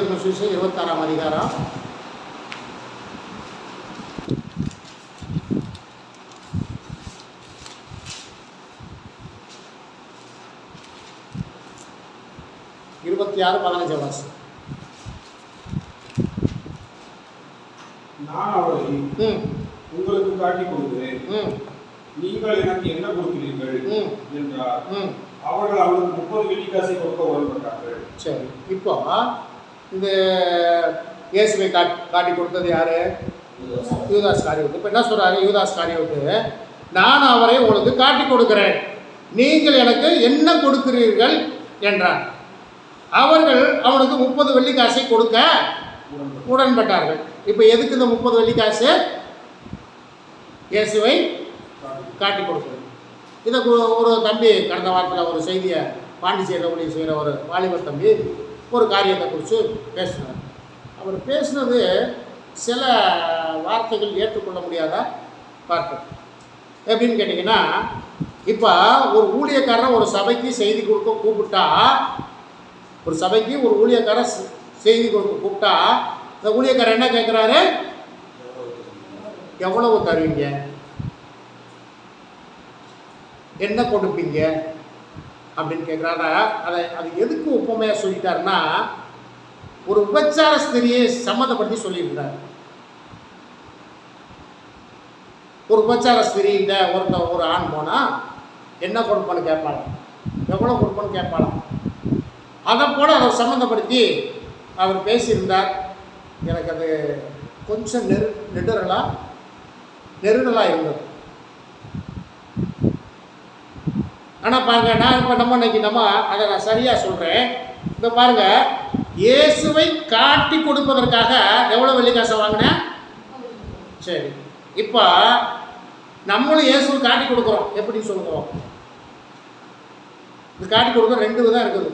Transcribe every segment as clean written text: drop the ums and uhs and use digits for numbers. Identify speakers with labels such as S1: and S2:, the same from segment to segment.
S1: 26ஆம் அதிகாரம்.
S2: நான் அவரை உங்களுக்கு காட்டிக் கொடுக்கிறேன், நீங்கள் எனக்கு என்ன கொடுக்கிறீர்கள் என்றார். அவர்கள் அவனுக்கு 30 வெள்ளிக்காசை கொடுக்க உடன்பட்டார்கள்.
S1: சரி, இப்போ இந்த இயேசுவை காட்டி கொடுத்தது யாரு? யூதாஸ் காரியோத்து. இப்போ என்ன சொல்றாரு யூதாஸ் காரியோத்து? நான் அவரை உங்களுக்கு காட்டி கொடுக்கிறேன், நீங்கள் எனக்கு என்ன கொடுக்கிறீர்கள் என்றார். அவர்கள் அவனுக்கு 30 வெள்ளிக்காசை கொடுக்க உடன்பட்டார்கள். இப்போ எதுக்கு இந்த 30 வெள்ளிக்காசு? இயேசுவை காட்டி கொடுக்குறது. இதை ஒரு தம்பி கடந்த வாரத்தில் ஒரு செய்தியை பாண்டிச்சேரியில் ஊழியம் செய்கிற ஒரு வாலிபர் தம்பி ஒரு காரியத்தை குறித்து பேசினார். அவர் பேசினது சில வார்த்தைகள் ஏற்றுக்கொள்ள முடியாத வார்த்தை. எப்படின்னு கேட்டிங்கன்னா, இப்போ ஒரு ஊழியக்காரன் ஒரு சபைக்கு செய்தி கொடுக்க கூப்பிட்டா, ஒரு சபைக்கு ஒரு ஊழியக்காரன் செய்தி கொடுக்க கூப்பிட்டா, இந்த ஊழியக்காரர் என்ன கேட்குறாரு? எவ்வளவு தருவீங்க, என்ன கொடுப்பீங்க அப்படின்னு கேட்குறாங்க. அது எதுக்கு ஒப்புமையாக சொல்லிட்டாருன்னா, ஒரு உபச்சார ஸ்திரியை சம்மந்தப்படுத்தி சொல்லியிருக்கிறார். ஒரு உபச்சார ஸ்திரிகிட்ட ஒரு ஆண் போனால் என்ன கொடுப்பான்னு கேட்பாளாம், எவ்வளோ கொடுப்பான்னு கேட்பாளாம். அதை போல அதை சம்மந்தப்படுத்தி அவர் பேசியிருந்தார். எனக்கு அது கொஞ்சம் நெருடலாக இருந்தது. ஆனால் பாருங்க, நான் இப்போ நம்ம அதை நான் சரியாக சொல்கிறேன். இப்போ பாருங்க, இயேசுவை காட்டி கொடுப்பதற்காக எவ்வளோ வெள்ளிக்காசை வாங்கினேன்? சரி, இப்போ நம்மளும் இயேசுவை காட்டி கொடுக்குறோம். எப்படி சொல்லுவோம்? இது காட்டி கொடுக்க 2 விதம் இருக்குது.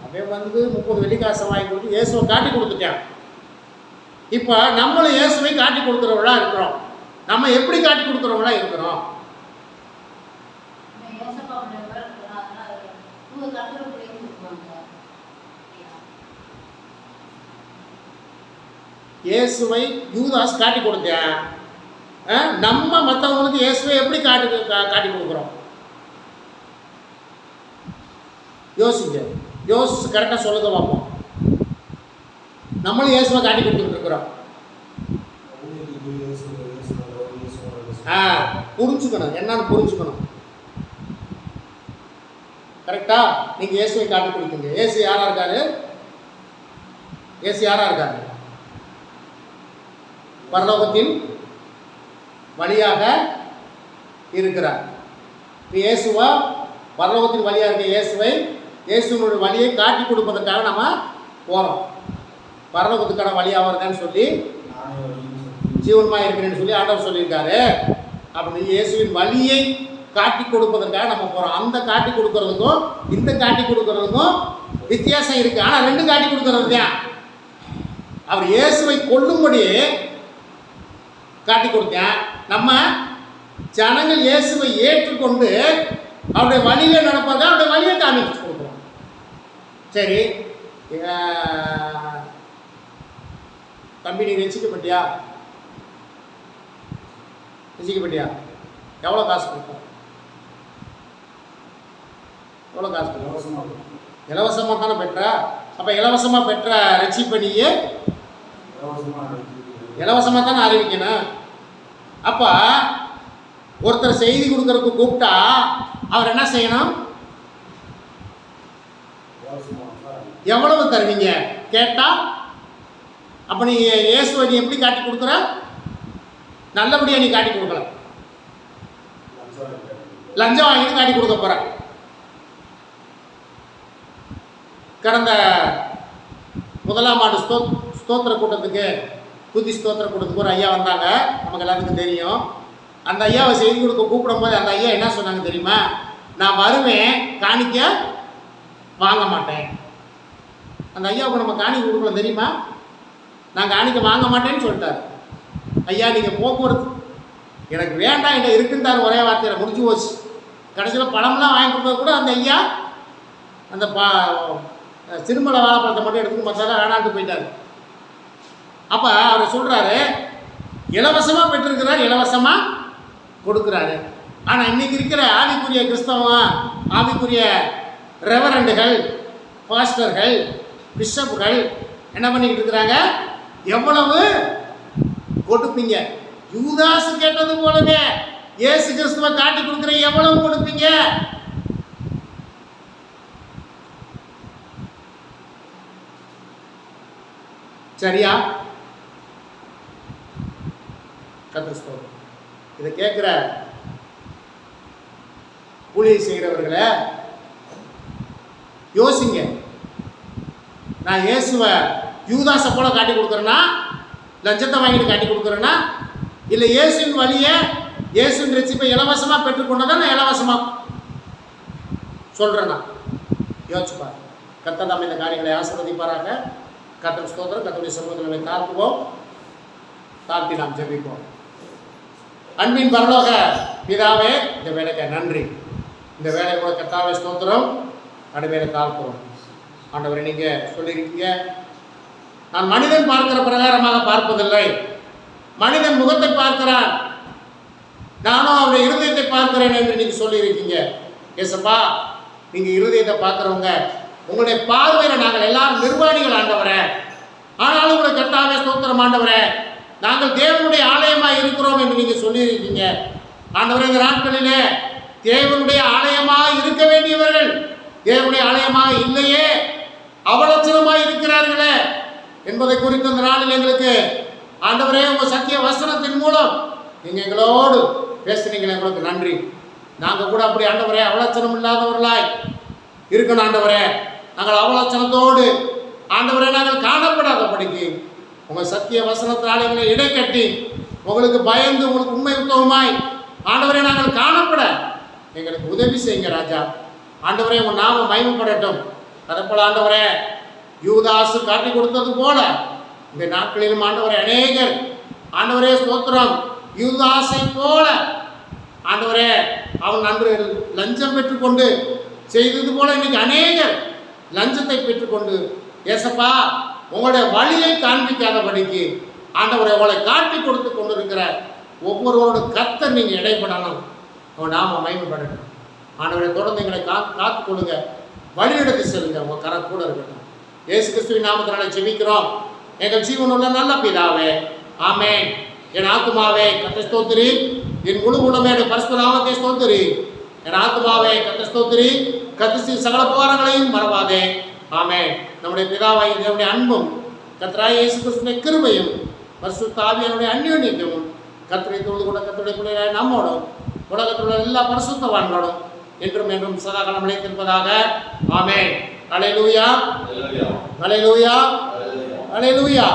S1: அவன் 30 வெள்ளிக்காசை வாங்கி கொடுத்து இயேசுவை காட்டி கொடுத்துட்டான். இப்போ நம்மளும் இயேசுவை காட்டி கொடுக்குறவங்களா இருக்கிறோம். நம்ம எப்படி காட்டி கொடுக்குறவங்களா இருக்கிறோம்? இயேசுவை யூதாஸ் காட்டி கொடுத்தேன். நம்ம மற்றவங்களுக்கு இயேசுவை எப்படி காட்டி கொடுக்குறோம்? யோசிங்க, யோசிச்சு கரெக்டாக சொல்லுங்க பார்ப்போம். நம்மளும் இயேசுவை காட்டி கொடுத்துட்டு இருக்கிறோம். புரிஞ்சுக்கணும், என்னன்னு புரிஞ்சுக்கணும். கரெக்டா? நீங்க இயேசுவை காட்டி கொடுத்தீங்க. இயேசு யாரா இருக்காரு? இயேசு யாரா இருக்காரு? பரலோகத்தின் வழியாக இருக்கிறார். இயேசுவா பரலோகத்தின் வழியாக இருக்க இயேசுனுடைய வழியை காட்டி கொடுப்பதற்காக நம்ம போறோம். பரலோகத்துக்கான வழியாக வருதுன்னு சொல்லி, ஜீவன்மாக இருக்கிறேன்னு சொல்லி ஆண்டவர் சொல்லியிருக்காரு. அப்படி இயேசுவின் வழியை காட்டி கொடுப்பதற்காக நம்ம போகிறோம். அந்த காட்டி கொடுக்கறதுக்கும் இந்த காட்டி கொடுக்கறதுக்கும் வித்தியாசம் இருக்குது. ஆனால் 2 காட்டி கொடுக்கறது தான். அவர் இயேசுவை கொல்லும்படி காட்டி கொடுத்தேன். நம்ம ஜனங்கள் இயேசுவை ஏற்றுக்கொண்டு அவருடைய வழியை நடப்பதா அவருடைய வழியை காமிச்சு கொடுக்குறோம். சரி தம்பி, நீ ரசிக்கப்பட்டியா? எவ்வளோ காசு கொடுப்போம்? எவ்வளோ காசு கொடுப்போம்? இலவசமாக தானே பெற்ற. அப்போ இலவசமாக பெற்ற ரட்சிப்பணியே இலவசமாக தானே அறிவிக்கணும். அப்போ ஒருத்தர் செய்தி கொடுக்கறதுக்கு கூப்பிட்டா அவர் என்ன செய்யணும்? எவ்வளவு தருவீங்க கேட்டால், அப்போ நீ இயேசுவை நீ எப்படி காட்டி கொடுக்குற? நல்லபடியாக நீ காட்டி கொடுக்கல, லஞ்சம் வாங்கிட்டு காட்டி கொடுக்க போற. கடந்த 1ஆம் ஆண்டு ஸ்தோத்திர கூட்டத்துக்கு, புத்தி ஸ்தோத்திர கூட்டத்துக்கு ஒரு ஐயா வந்தாங்க. நமக்கு எல்லாத்துக்கும் தெரியும். அந்த ஐயாவை செய்தி கொடுக்க கூப்பிடும் போது அந்த ஐயா என்ன சொன்னாங்க தெரியுமா? நான் வருவேன், காணிக்க வாங்க மாட்டேன். அந்த ஐயாவுக்கு நம்ம காணிக்க கொடுக்கல தெரியுமா? நான் காணிக்க வாங்க மாட்டேன்னு சொல்லிட்டார். ஐயா, நீங்கள் போக்குவரத்து எனக்கு வேண்டாம், என்ன இருக்குன்றார். ஒரே வார்த்தையில் முடிஞ்சு போச்சு. கடைசியில் பழம்லாம் வாங்கி கொடுத்தது கூட அந்த ஐயா அந்த திருமலை வாழைப்பழத்தை மட்டும் எடுத்துட்டு மற்ற வேணான்ட்டு போயிட்டார். அப்போ அவர் சொல்கிறாரு, இலவசமாக பெற்றிருக்கிறார், இலவசமாக கொடுக்குறாரு. ஆனால் இன்றைக்கி இருக்கிற ஆவிக்குரிய கிறிஸ்தவம், ஆவிக்குரிய ரெவரண்டுகள், பாஸ்டர்கள், பிஷப்புகள் என்ன பண்ணிக்கிட்டு இருக்கிறாங்க? எவ்வளவு கொடுப்பீங்க? யூதாசு கேட்டது போலவே இயேசு கிறிஸ்துவை காட்டி கொடுக்குற எவ்வளவு கொடுப்பீங்க? சரியா? கர்த்தர் இதை கேட்குற ஊழியை செய்கிறவர்களை யோசிங்க. நான் இயேசுவை யூதாசை போல காட்டி கொடுக்குறேன்னா, லஞ்சத்தை வாங்கிட்டு காட்டி கொடுக்குறேன்னா, இல்லை இயேசுவின் வழியை, இயேசுவின் ரட்சிப்பை இலவசமாக பெற்றுக்கொண்டதை நான் இலவசமாக சொல்கிறேன்னா யோசிச்சுப்பார். கர்த்தர் தாம் இந்த காரியங்களை ஆசீர்வதிப்பாராக. கர்த்தர் ஸ்தோத்திரம். கர்த்தருடைய சமூகங்களை தாழ்த்துவோம், தாழ்த்தி நாம் ஜெபிப்போம். அன்பின் பரலோக பிதாவே, இந்த வேலைக்கு நன்றி. இந்த வேலை கூட கர்த்தாவே ஸ்தோத்திரம். அடிமையை தாழ்த்துறோம். ஆண்டவரை நீங்கள் சொல்லியிருக்கீங்க, நான் மனிதன் பார்க்கிற பிரகாரமாக பார்ப்பதில்லை, மனிதன் முகத்தை பார்க்கிறான், நானும் அவருடைய இருதயத்தை பார்க்கிறேன் என்று நீங்கள் சொல்லியிருக்கீங்க. ஏசப்பா, நீங்கள் இருதயத்தை பார்க்குறவங்க, உங்களுடைய பார்வையில் நாங்கள் எல்லாரும் நிர்வாணிகள் ஆண்டவரே. ஆனாலும் உங்களை கர்த்தாவே ஸ்தோத்திரம் ஆண்டவரே, நாங்கள் தேவனுடைய ஆலயமாக இருக்கிறோம் என்று நீங்கள் சொல்லியிருக்கீங்க. ஆண்டவரே, இந்த நாட்களிலே தேவனுடைய ஆலயமாக இருக்க வேண்டியவர்கள் தேவனுடைய ஆலயமாக இல்லையே, அவலட்சணமாக இருக்கிறார்களே என்பதை குறித்து இந்த நாளில் எங்களுக்கு ஆண்டவரே உங்கள் சத்திய வசனத்தின் மூலம் நீங்கள் எங்களோடு பேசுனீங்களே, எங்களுக்கு நன்றி. நாங்கள் கூட அப்படி ஆண்டவரே அவலட்சணம் இல்லாதவர்களாய் இருக்கணும் ஆண்டவரே. நாங்கள் அவலட்சணத்தோடு ஆண்டவரே நாங்கள் காணப்படாதபடிக்கு உங்கள் சத்திய வசனத்தினால் எங்களை இடைக்கட்டி உங்களுக்கு பயந்து உங்களுக்கு உண்மை உத்தவமாய் ஆண்டவரே நாங்கள் காணப்பட எங்களுக்கு உதவி செய்யுங்க ராஜா. ஆண்டவரே உங்கள் நாம மகிமைப்படட்டும். அதை போல ஆண்டவரே யூதாசு காட்டி கொடுத்தது போல இந்த நாட்களிலும் ஆண்டவரே அநேகர் ஆண்டவரே ஸ்தோத்திரம் யூதாசை போல ஆண்டவரே அவன் அன்று லஞ்சம் பெற்றுக்கொண்டு செய்தது போல இன்னைக்கு அநேகர் லஞ்சத்தை பெற்றுக்கொண்டு ஏசப்பா உங்களுடைய வழியை காண்பிக்காதபடிக்கு ஆண்டவரை உங்களை காட்டி கொடுத்து கொண்டு இருக்கிற ஒவ்வொருவரோட கர்த்தர் நீங்கள் இடைப்படணும். அவன் நாம மகிமைப்படட்டும். ஆண்டவரை தொடர்ந்து எங்களை காத்து கொள்ளுங்க, வழிநடத்தி செல்லுங்க. உங்கள் கரை கூட இருக்கட்டும். இயேசு கிறிஸ்துவின் நாமத்தினால ஜெபிக்கிறோம் எங்கள் ஜீவனுள்ள நல்ல பிதாவே, ஆமென். என் ஆத்துமாவே கர்த்தரை ஸ்தோத்திரி, என் முழு உள்ளமே பரிசுத்த நாமத்தை ஸ்தோத்திரி. என் ஆத்துமாவே கர்த்தரை ஸ்தோத்திரி, கர்த்தர் சகல உபகாரங்களையும் மறவாதே, ஆமென். நம்முடைய பிதாவாகிய தேவனுடைய அன்பும் கர்த்தராகிய இயேசு கிறிஸ்துவின் கிருபையும் பரிசுத்த ஆவியானுடைய அந்யோன்யத்தையும் கர்த்தரை தொழுது கூட கர்த்தருடைய பிள்ளைகளாய் நம்மோடும் உலகத்தில் உள்ள எல்லா பரிசுத்தவான்களோடும் என்றும் என்றும் சதாகாலம் நிலைத்திருப்பதாக, ஆமென். அல்லேலூயா, அல்லேலூயா, அல்லேலூயா.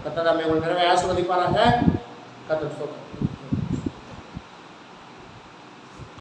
S1: கர்த்தர் நம்மை நிறைவே ஆசீர்வதிப்பாராக. கர்த்தர் ஸ்தோத்திரம்.